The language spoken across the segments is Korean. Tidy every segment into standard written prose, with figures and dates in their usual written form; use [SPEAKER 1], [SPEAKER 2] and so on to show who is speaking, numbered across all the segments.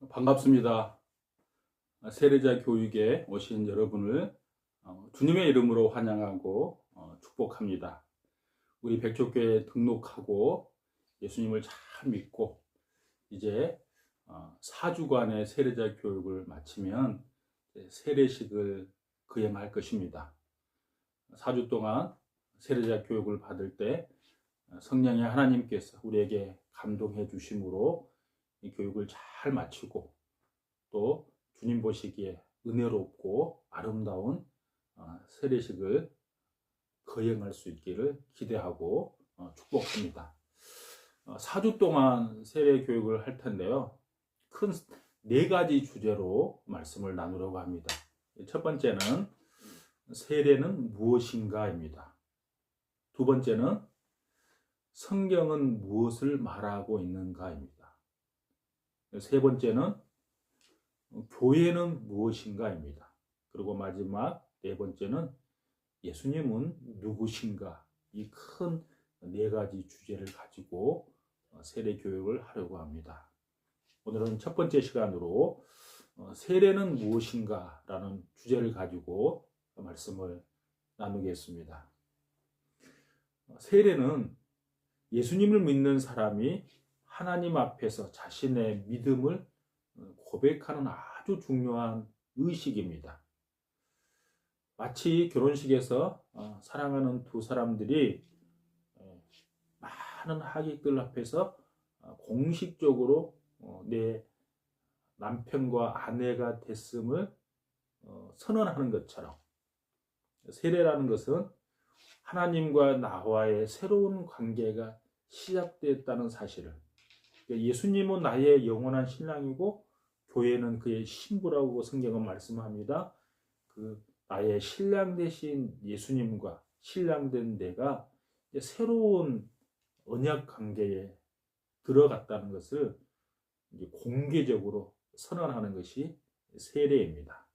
[SPEAKER 1] 반갑습니다. 세례자 교육에 오신 여러분을 주님의 이름으로 환영하고 축복합니다. 우리 백조교회에 등록하고 예수님을 잘 믿고 이제 4주간의 세례자 교육을 마치면 세례식을 거행할 것입니다. 4주 동안 세례자 교육을 받을 때 성령의 하나님께서 우리에게 감동해 주심으로 이 교육을 잘 마치고 또 주님 보시기에 은혜롭고 아름다운 세례식을 거행할 수 있기를 기대하고 축복합니다. 4주 동안 세례 교육을 할 텐데요. 큰 4가지 주제로 말씀을 나누려고 합니다. 첫 번째는 세례는 무엇인가입니다. 두 번째는 성경은 무엇을 말하고 있는가입니다. 세 번째는 교회는 무엇인가입니다. 그리고 마지막 4번째는 예수님은 누구신가. 이 큰 4가지 주제를 가지고 세례 교육을 하려고 합니다. 오늘은 첫 번째 시간으로 세례는 무엇인가 라는 주제를 가지고 말씀을 나누겠습니다. 세례는 예수님을 믿는 사람이 하나님 앞에서 자신의 믿음을 고백하는 아주 중요한 의식입니다. 마치 결혼식에서 사랑하는 두 사람들이 많은 하객들 앞에서 공식적으로 내 남편과 아내가 됐음을 선언하는 것처럼 세례라는 것은 하나님과 나와의 새로운 관계가 시작됐다는 사실을, 예수님은 나의 영원한 신랑이고 교회는 그의 신부라고 성경은 말씀합니다. 그 나의 신랑 되신 예수님과 신랑된 내가 이제 새로운 언약 관계에 들어갔다는 것을 이제 공개적으로 선언하는 것이 세례입니다.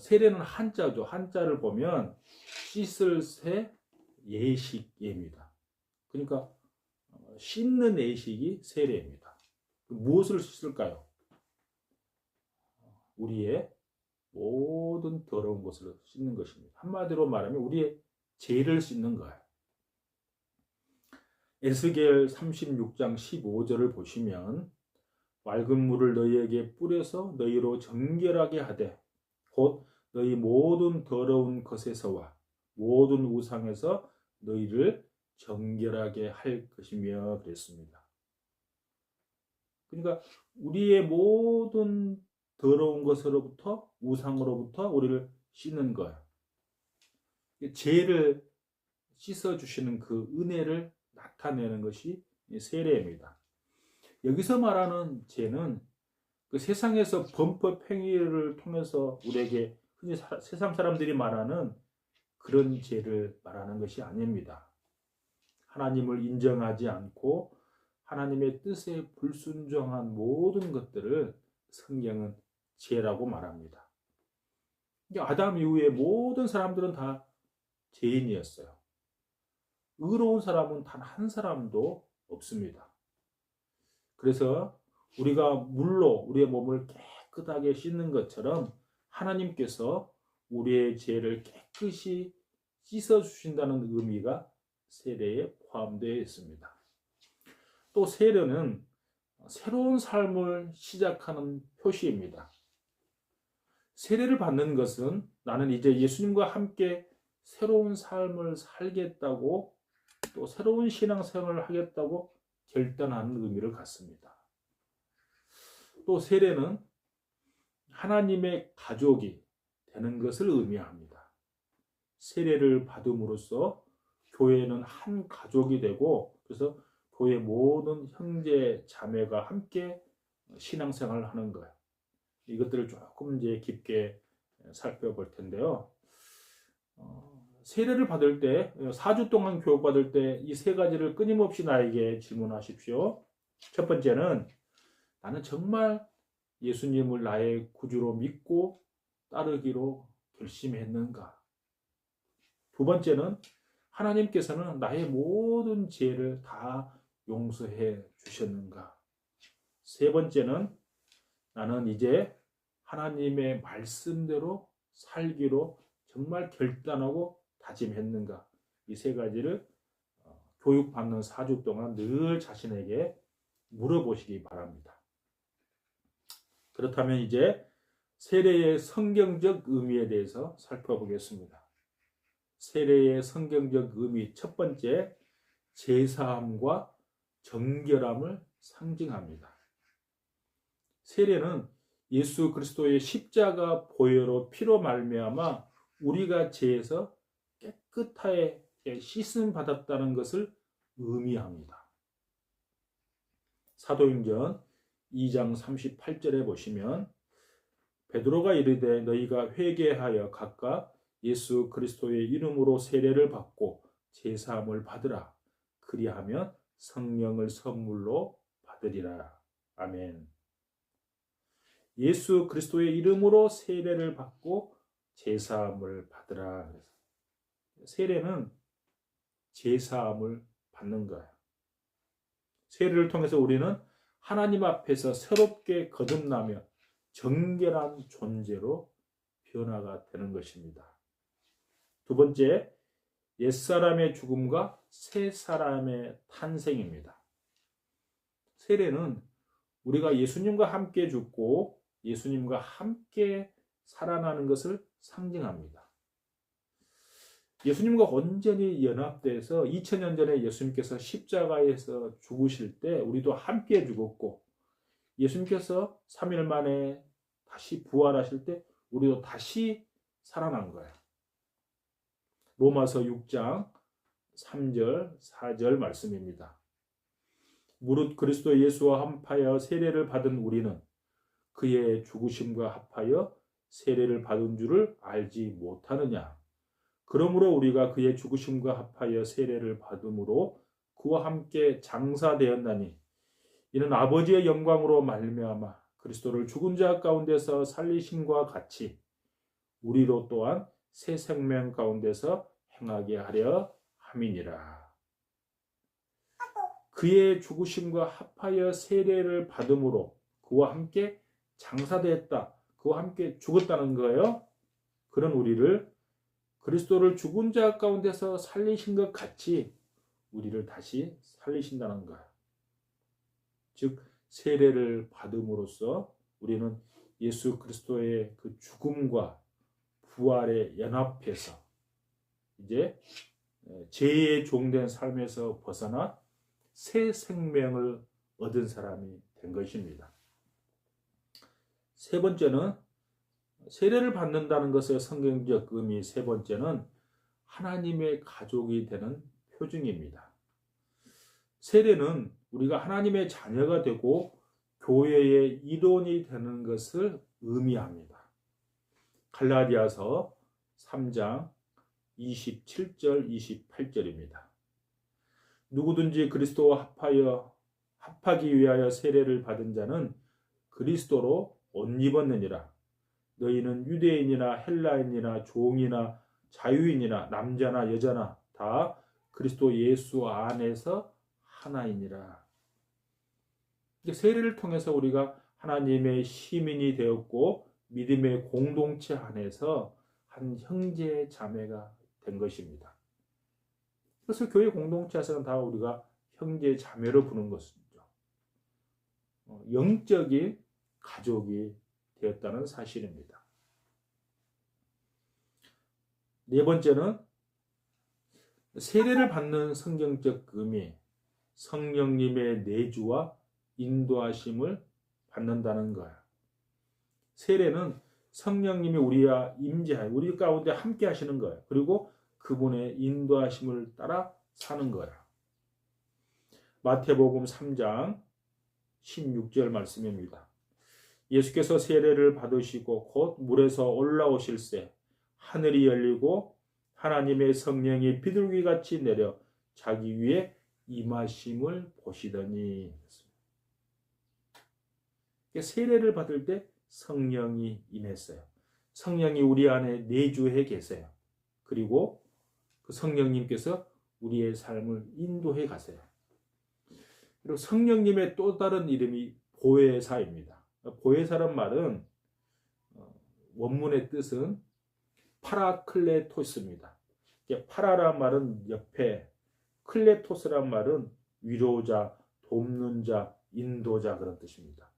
[SPEAKER 1] 세례는 한자죠. 한자를 보면 씻을 새 예식입니다. 그러니까 씻는 예식이 세례입니다. 무엇을 씻을까요? 우리의 모든 더러운 것을 씻는 것입니다. 한마디로 말하면 우리의 죄를 씻는 거예요. 에스겔 36장 15절을 보시면 맑은 물을 너희에게 뿌려서 너희로 정결하게 하되 곧 너희 모든 더러운 것에서와 모든 우상에서 너희를 정결하게 할 것이며 그랬습니다. 그러니까 우리의 모든 더러운 것으로부터 우상으로부터 우리를 씻는 거예요. 죄를 씻어주시는 그 은혜를 나타내는 것이 세례입니다. 여기서 말하는 죄는 그 세상에서 범법 행위를 통해서 우리에게 흔히 세상 사람들이 말하는 그런 죄를 말하는 것이 아닙니다. 하나님을 인정하지 않고 하나님의 뜻에 불순종한 모든 것들을 성경은 죄라고 말합니다. 아담 이후에 모든 사람들은 다 죄인이었어요. 의로운 사람은 단 한 사람도 없습니다. 그래서 우리가 물로 우리의 몸을 깨끗하게 씻는 것처럼 하나님께서 우리의 죄를 깨끗이 씻어주신다는 의미가 세례에 포함되어 있습니다. 또 세례는 새로운 삶을 시작하는 표시입니다. 세례를 받는 것은 나는 이제 예수님과 함께 새로운 삶을 살겠다고 또 새로운 신앙생활을 하겠다고 결단하는 의미를 갖습니다. 또 세례는 하나님의 가족이 되는 것을 의미합니다. 세례를 받음으로써 교회는 한 가족이 되고 그래서 교회 모든 형제 자매가 함께 신앙생활을 하는 거예요. 이것들을 조금 이제 깊게 살펴볼 텐데요. 세례를 받을 때 4주 동안 교육받을 때 이 3가지를 끊임없이 나에게 질문하십시오. 첫 번째는 나는 정말 예수님을 나의 구주로 믿고 따르기로 결심했는가? 두 번째는 하나님께서는 나의 모든 죄를 다 용서해 주셨는가? 세 번째는 나는 이제 하나님의 말씀대로 살기로 정말 결단하고 다짐했는가? 이 세 가지를 교육받는 4주 동안 늘 자신에게 물어보시기 바랍니다. 그렇다면 이제 세례의 성경적 의미에 대해서 살펴보겠습니다. 세례의 성경적 의미 첫 번째, 제사함과 정결함을 상징합니다. 세례는 예수 그리스도의 십자가 보혈로 피로 말미암아 우리가 죄에서 깨끗하게 씻음 받았다는 것을 의미합니다. 사도행전 2장 38절에 보시면 베드로가 이르되 너희가 회개하여 각각 예수 그리스도의 이름으로 세례를 받고 제사함을 받으라. 그리하면 성령을 선물로 받으리라. 아멘. 예수 그리스도의 이름으로 세례를 받고 제사함을 받으라. 세례는 제사함을 받는 거예요. 세례를 통해서 우리는 하나님 앞에서 새롭게 거듭나며 정결한 존재로 변화가 되는 것입니다. 두 번째, 옛사람의 죽음과 새 사람의 탄생입니다. 세례는 우리가 예수님과 함께 죽고 예수님과 함께 살아나는 것을 상징합니다. 예수님과 온전히 연합돼서 2000년 전에 예수님께서 십자가에서 죽으실 때 우리도 함께 죽었고 예수님께서 3일 만에 다시 부활하실 때 우리도 다시 살아난 거예요. 로마서 6장 3절 4절 말씀입니다. 무릇 그리스도 예수와 합하여 세례를 받은 우리는 그의 죽으심과 합하여 세례를 받은 줄을 알지 못하느냐. 그러므로 우리가 그의 죽으심과 합하여 세례를 받음으로 그와 함께 장사되었나니 이는 아버지의 영광으로 말미암아 그리스도를 죽은 자 가운데서 살리심과 같이 우리로 또한 새 생명 가운데서 행하게 하려 함이니라. 그의 죽으심과 합하여 세례를 받음으로 그와 함께 장사되었다. 그와 함께 죽었다는 거예요. 그런 우리를 그리스도를 죽은 자 가운데서 살리신 것 같이 우리를 다시 살리신다는 거예요. 즉 세례를 받음으로써 우리는 예수 그리스도의 그 죽음과 부활에 연합해서 이제 죄의 종된 삶에서 벗어나 새 생명을 얻은 사람이 된 것입니다. 세 번째는 세례를 받는다는 것의 성경적 의미 세 번째는 하나님의 가족이 되는 표징입니다. 세례는 우리가 하나님의 자녀가 되고 교회의 일원이 되는 것을 의미합니다. 갈라디아서 3장 27절 28절입니다. 누구든지 그리스도와 합하기 위하여 세례를 받은 자는 그리스도로 옷 입었느니라. 너희는 유대인이나 헬라인이나 종이나 자유인이나 남자나 여자나 다 그리스도 예수 안에서 하나이니라. 세례를 통해서 우리가 하나님의 시민이 되었고 믿음의 공동체 안에서 한 형제 자매가 된 것입니다. 그래서 교회 공동체에서는 다 우리가 형제 자매로 부르는 것이죠. 영적인 가족이 되었다는 사실입니다. 네 번째는 세례를 받는 성경적 의미, 성령님의 내주와 인도하심을 받는다는 거예요. 세례는 성령님이 우리와 임재하여 우리 가운데 함께 하시는 거예요. 그리고 그분의 인도하심을 따라 사는 거예요. 마태복음 3장 16절 말씀입니다. 예수께서 세례를 받으시고 곧 물에서 올라오실새 하늘이 열리고 하나님의 성령이 비둘기같이 내려 자기 위에 임하심을 보시더니. 세례를 받을 때 성령이 임했어요. 성령이 우리 안에 내주해 계세요. 그리고 그 성령님께서 우리의 삶을 인도해 가세요. 그리고 성령님의 또 다른 이름이 보혜사입니다. 보혜사란 말은 원문의 뜻은 파라클레토스입니다. 파라란 말은 옆에, 클레토스란 말은 위로자, 돕는 자, 인도자 그런 뜻입니다.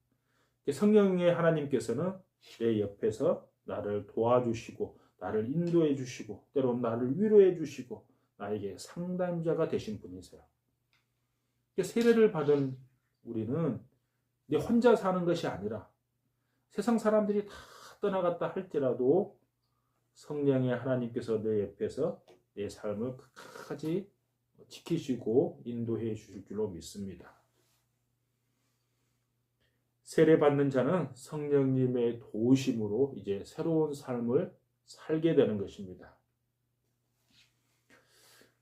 [SPEAKER 1] 성령의 하나님께서는 내 옆에서 나를 도와주시고 나를 인도해 주시고 때로는 나를 위로해 주시고 나에게 상담자가 되신 분이세요. 세례를 받은 우리는 내 혼자 사는 것이 아니라 세상 사람들이 다 떠나갔다 할지라도 성령의 하나님께서 내 옆에서 내 삶을 끝까지 지키시고 인도해 주실 줄로 믿습니다. 세례받는 자는 성령님의 도우심으로 이제 새로운 삶을 살게 되는 것입니다.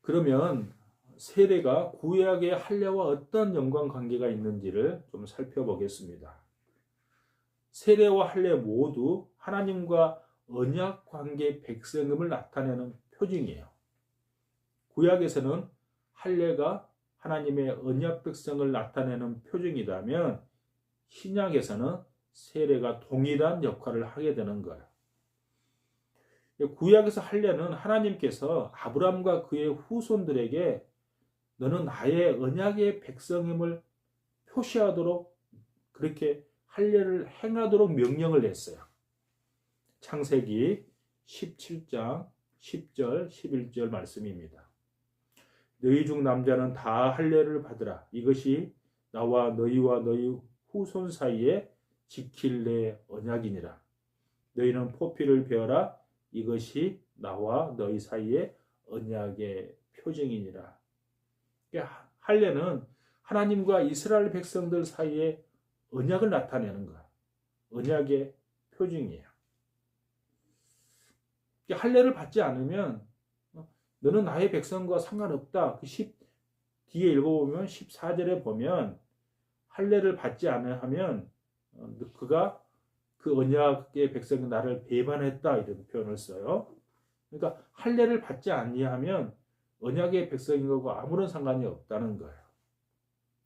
[SPEAKER 1] 그러면 세례가 구약의 할례와 어떤 연관관계가 있는지를 좀 살펴보겠습니다. 세례와 할례 모두 하나님과 언약관계 백성임을 나타내는 표징이에요. 구약에서는 할례가 하나님의 언약 백성을 나타내는 표징이라면 신약에서는 세례가 동일한 역할을 하게 되는 거예요. 구약에서 할례는 하나님께서 아브라함과 그의 후손들에게 너는 나의 언약의 백성임을 표시하도록 그렇게 할례를 행하도록 명령을 냈어요. 창세기 17장 10절 11절 말씀입니다. 너희 중 남자는 다 할례를 받으라. 이것이 나와 너희와 너희 후손 사이에 지킬 내 언약이니라. 너희는 포피를 베어라. 이것이 나와 너희 사이에 언약의 표징이니라. 할례는 하나님과 이스라엘 백성들 사이에 언약을 나타내는 거야. 언약의 표징이에요. 할례를 받지 않으면 너는 나의 백성과 상관없다. 뒤에 읽어보면 14절에 보면 할례를 받지 않으면 그가 그 언약의 백성이 나를 배반했다 이런 표현을 써요. 그러니까 할례를 받지 아니하면 언약의 백성인 거고 아무런 상관이 없다는 거예요.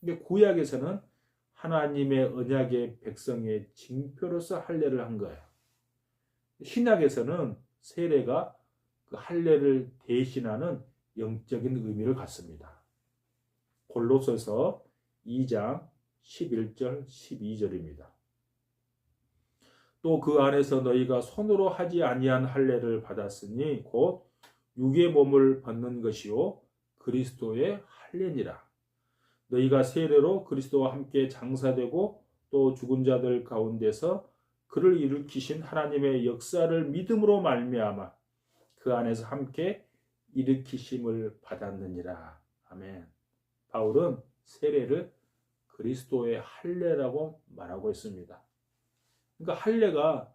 [SPEAKER 1] 근데 구약에서는 하나님의 언약의 백성의 징표로서 할례를 한 거예요. 신약에서는 세례가 그 할례를 대신하는 영적인 의미를 갖습니다. 골로새서 2장 11절 12절입니다. 또 그 안에서 너희가 손으로 하지 아니한 할례를 받았으니 곧 육의 몸을 받는 것이요 그리스도의 할례니라. 너희가 세례로 그리스도와 함께 장사되고 또 죽은 자들 가운데서 그를 일으키신 하나님의 역사를 믿음으로 말미암아 그 안에서 함께 일으키심을 받았느니라. 아멘. 바울은 세례를 그리스도의 할례라고 말하고 있습니다. 그러니까 할례가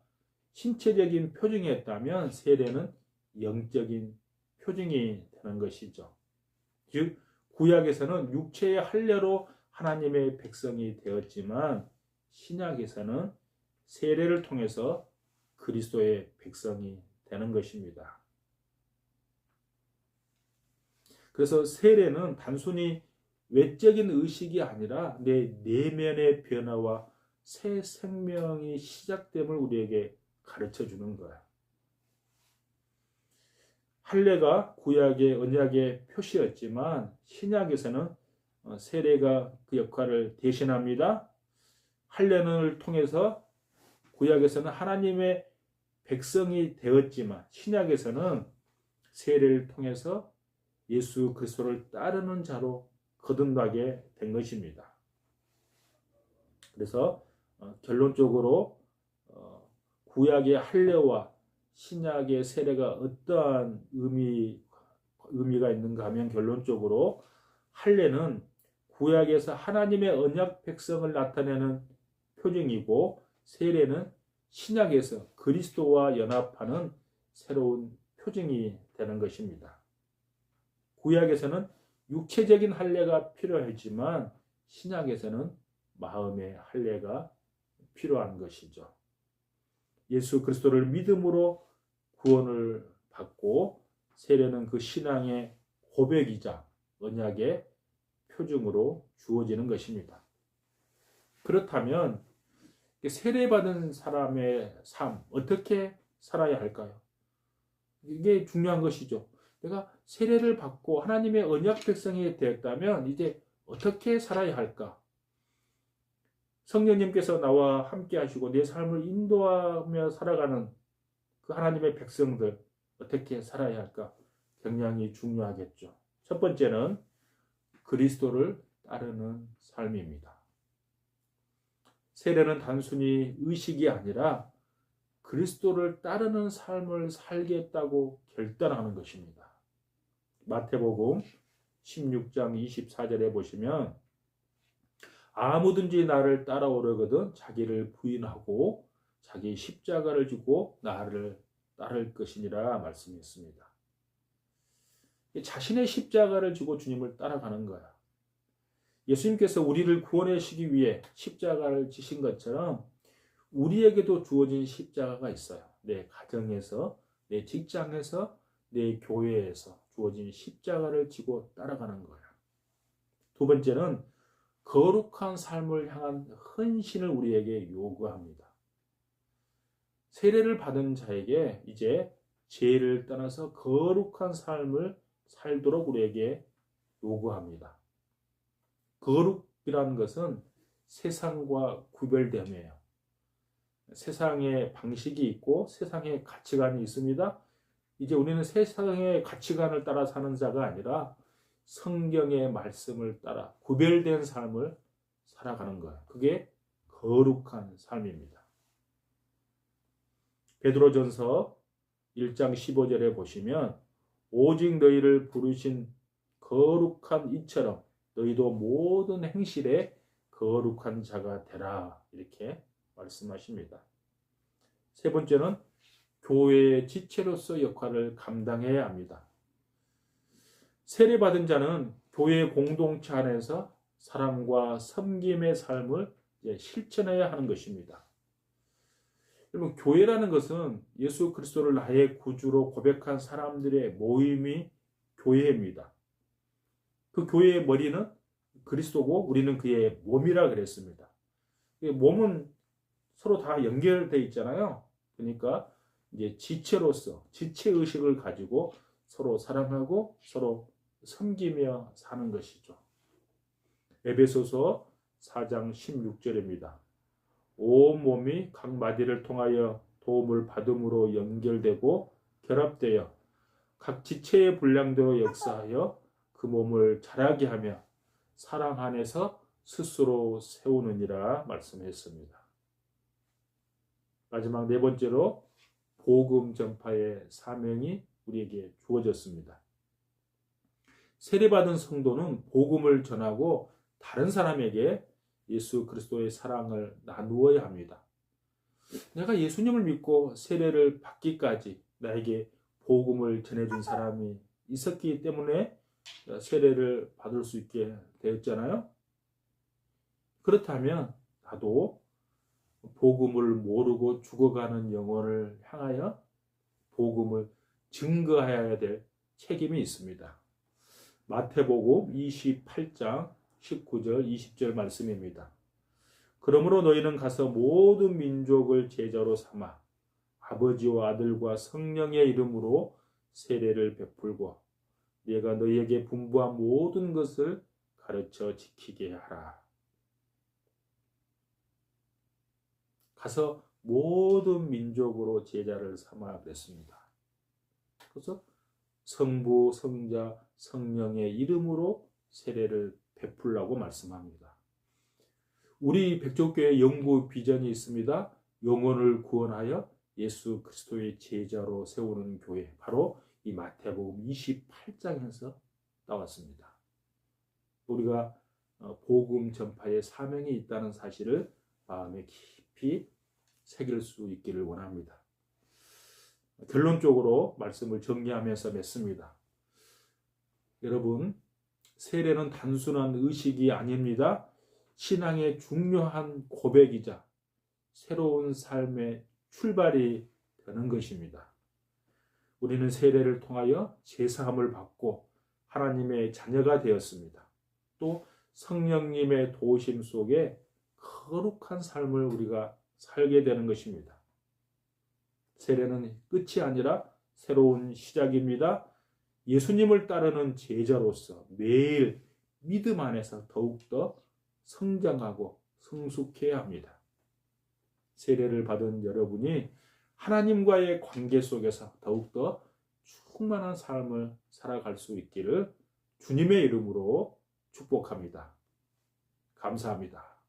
[SPEAKER 1] 신체적인 표징이었다면 세례는 영적인 표징이 되는 것이죠. 즉 구약에서는 육체의 할례로 하나님의 백성이 되었지만 신약에서는 세례를 통해서 그리스도의 백성이 되는 것입니다. 그래서 세례는 단순히 외적인 의식이 아니라 내 내면의 변화와 새 생명이 시작됨을 우리에게 가르쳐 주는 거야. 할례가 구약의 언약의 표시였지만 신약에서는 세례가 그 역할을 대신합니다. 할례를 통해서 구약에서는 하나님의 백성이 되었지만 신약에서는 세례를 통해서 예수 그리스도를 따르는 자로 거듭나게 된 것입니다. 그래서 결론적으로 구약의 할례와 신약의 세례가 어떠한 의미가 있는가 하면 결론적으로 할례는 구약에서 하나님의 언약 백성을 나타내는 표징이고 세례는 신약에서 그리스도와 연합하는 새로운 표징이 되는 것입니다. 구약에서는 육체적인 할례가 필요했지만 신약에서는 마음의 할례가 필요한 것이죠. 예수 그리스도를 믿음으로 구원을 받고 세례는 그 신앙의 고백이자 언약의 표징으로 주어지는 것입니다. 그렇다면 세례받은 사람의 삶, 어떻게 살아야 할까요? 이게 중요한 것이죠. 내가 세례를 받고 하나님의 언약 백성이 되었다면 이제 어떻게 살아야 할까? 성령님께서 나와 함께 하시고 내 삶을 인도하며 살아가는 그 하나님의 백성들 어떻게 살아야 할까? 굉장히 중요하겠죠. 첫 번째는 그리스도를 따르는 삶입니다. 세례는 단순히 의식이 아니라 그리스도를 따르는 삶을 살겠다고 결단하는 것입니다. 마태복음 16장 24절에 보시면 아무든지 나를 따라오려거든 자기를 부인하고 자기 십자가를 지고 나를 따를 것이니라 말씀했습니다. 자신의 십자가를 지고 주님을 따라가는 거야. 예수님께서 우리를 구원하시기 위해 십자가를 지신 것처럼 우리에게도 주어진 십자가가 있어요. 내 가정에서, 내 직장에서, 내 교회에서 주어진 십자가를 지고 따라가는 거야. 두 번째는 거룩한 삶을 향한 헌신을 우리에게 요구합니다. 세례를 받은 자에게 이제 죄를 떠나서 거룩한 삶을 살도록 우리에게 요구합니다. 거룩이라는 것은 세상과 구별됨이에요. 세상의 방식이 있고 세상의 가치관이 있습니다. 이제 우리는 세상의 가치관을 따라 사는 자가 아니라 성경의 말씀을 따라 구별된 삶을 살아가는 거예요. 그게 거룩한 삶입니다. 베드로전서 1장 15절에 보시면 오직 너희를 부르신 거룩한 이처럼 너희도 모든 행실에 거룩한 자가 되라 이렇게 말씀하십니다. 세 번째는 교회의 지체로서 역할을 감당해야 합니다. 세례받은 자는 교회 공동체 안에서 사랑과 섬김의 삶을 실천해야 하는 것입니다. 여러분, 교회라는 것은 예수 그리스도를 나의 구주로 고백한 사람들의 모임이 교회입니다. 그 교회의 머리는 그리스도고 우리는 그의 몸이라 그랬습니다. 몸은 서로 다 연결되어 있잖아요. 그러니까 이제 지체로서 지체의식을 가지고 서로 사랑하고 서로 섬기며 사는 것이죠. 에베소서 4장 16절입니다. 온 몸이 각 마디를 통하여 도움을 받음으로 연결되고 결합되어 각 지체의 분량대로 역사하여 그 몸을 자라게 하며 사랑 안에서 스스로 세우느니라 말씀했습니다. 마지막 네 번째로 복음 전파의 사명이 우리에게 주어졌습니다. 세례받은 성도는 복음을 전하고 다른 사람에게 예수 그리스도의 사랑을 나누어야 합니다. 내가 예수님을 믿고 세례를 받기까지 나에게 복음을 전해준 사람이 있었기 때문에 세례를 받을 수 있게 되었잖아요. 그렇다면 나도 복음을 모르고 죽어가는 영혼을 향하여 복음을 증거해야 될 책임이 있습니다. 마태복음 28장 19절 20절 말씀입니다. 그러므로 너희는 가서 모든 민족을 제자로 삼아 아버지와 아들과 성령의 이름으로 세례를 베풀고 내가 너희에게 분부한 모든 것을 가르쳐 지키게 하라. 가서 모든 민족으로 제자를 삼아 그랬습니다. 그래서 성부, 성자, 성령의 이름으로 세례를 베풀라고 말씀합니다. 우리 백족교회 영구 비전이 있습니다. 영혼을 구원하여 예수 그리스도의 제자로 세우는 교회, 바로 이 마태복음 28장에서 나왔습니다. 우리가 복음 전파의 사명이 있다는 사실을 마음에 깊이 새길 수 있기를 원합니다. 결론적으로 말씀을 정리하면서 맺습니다. 여러분, 세례는 단순한 의식이 아닙니다. 신앙의 중요한 고백이자 새로운 삶의 출발이 되는 것입니다. 우리는 세례를 통하여 제사함을 받고 하나님의 자녀가 되었습니다. 또 성령님의 도우심 속에 거룩한 삶을 우리가 살게 되는 것입니다. 세례는 끝이 아니라 새로운 시작입니다. 예수님을 따르는 제자로서 매일 믿음 안에서 더욱더 성장하고 성숙해야 합니다. 세례를 받은 여러분이 하나님과의 관계 속에서 더욱더 충만한 삶을 살아갈 수 있기를 주님의 이름으로 축복합니다. 감사합니다.